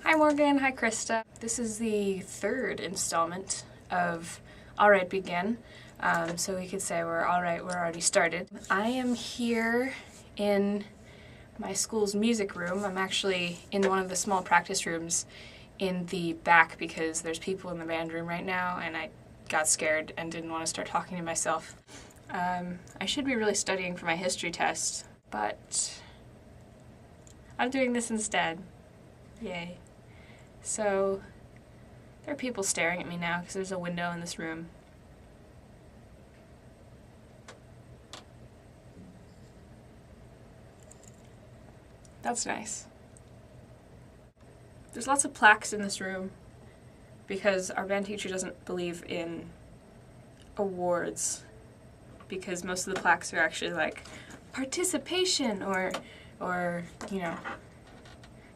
Hi Morgan, hi Krista. This is the third installment of Alright Begin. So we could say we're already started. I am here in my school's music room. I'm actually in one of the small practice rooms in the back because there's people in the band room right now and I got scared and didn't want to start talking to myself. I should be really studying for my history test, but I'm doing this instead. Yay. So, there are people staring at me now because there's a window in this room. That's nice. There's lots of plaques in this room because our band teacher doesn't believe in awards because most of the plaques are actually like participation or you know,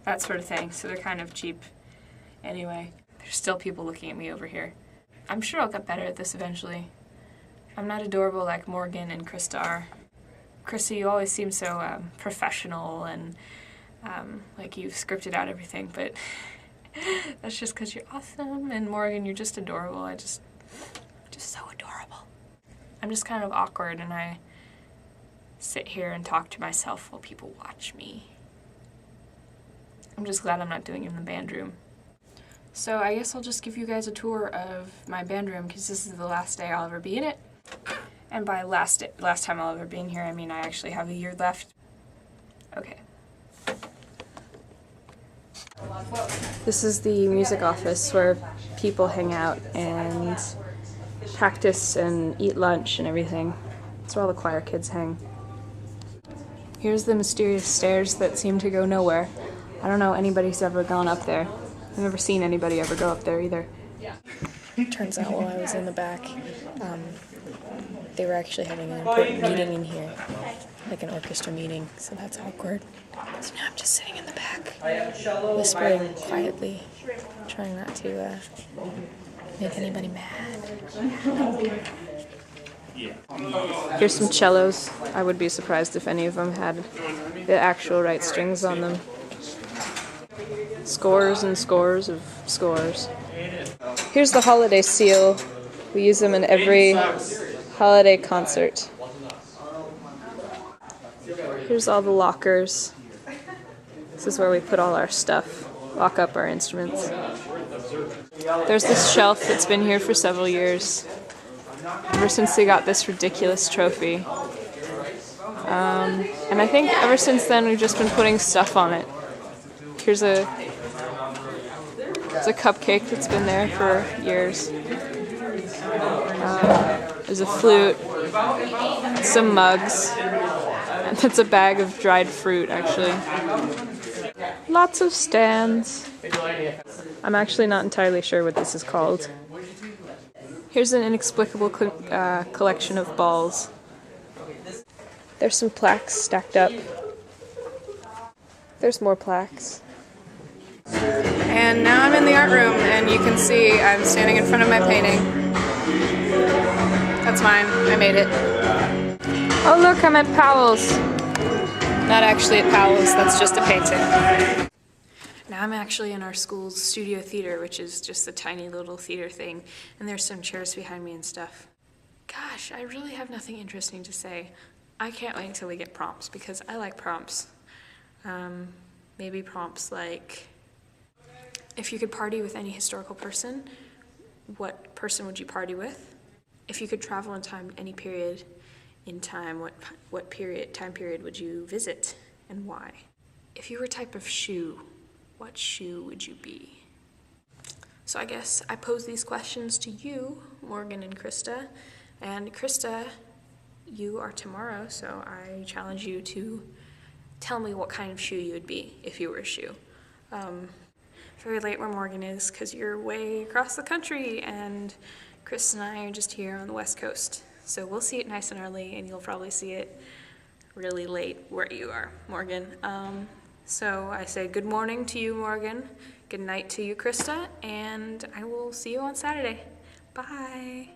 that sort of thing, so they're kind of cheap. Anyway, there's still people looking at me over here. I'm sure I'll get better at this eventually. I'm not adorable like Morgan and Krista are. Krista, you always seem so professional and like you've scripted out everything, but that's just because you're awesome. And Morgan, you're just adorable. Just so adorable. I'm just kind of awkward and I sit here and talk to myself while people watch me. I'm just glad I'm not doing it in the band room. So I guess I'll just give you guys a tour of my band room because this is the last day I'll ever be in it. And by last time I'll ever be in here, I mean I actually have a year left. Okay. This is the music office where people hang out and practice and eat lunch and everything. That's where all the choir kids hang. Here's the mysterious stairs that seem to go nowhere. I don't know anybody's ever gone up there. I've never seen anybody ever go up there either. Turns out while I was in the back, they were actually having an important meeting in here, like an orchestra meeting, so that's awkward. So now I'm just sitting in the back, whispering quietly, trying not to make anybody mad. Here's some cellos. I would be surprised if any of them had the actual right strings on them. Scores and scores of scores. Here's the holiday seal. We use them in every holiday concert. Here's all the lockers. This is where we put all our stuff, lock up our instruments. There's this shelf that's been here for several years, ever since they got this ridiculous trophy. And I think ever since then we've just been putting stuff on it. Here's a cupcake that's been there for years. There's a flute, some mugs, and that's a bag of dried fruit, actually. Lots of stands. I'm actually not entirely sure what this is called. Here's an inexplicable collection of balls. There's some plaques stacked up. There's more plaques. And now I'm in the art room, and you can see I'm standing in front of my painting. That's mine. I made it. Oh look, I'm at Powell's. Not actually at Powell's, that's just a painting. Now I'm actually in our school's studio theater, which is just a tiny little theater thing, and there's some chairs behind me and stuff. Gosh, I really have nothing interesting to say. I can't wait until we get prompts, because I like prompts. Maybe prompts like, if you could party with any historical person, what person would you party with? If you could travel in time, any period in time, what time period would you visit and why? If you were a type of shoe, what shoe would you be? So I guess I pose these questions to you, Morgan and Krista. And Krista, you are tomorrow, so I challenge you to tell me what kind of shoe you would be if you were a shoe. Very late where Morgan is because you're way across the country and Chris and I are just here on the West Coast. So we'll see it nice and early and you'll probably see it really late where you are, Morgan. So I say good morning to you, Morgan. Good night to you, Krista, and I will see you on Saturday. Bye.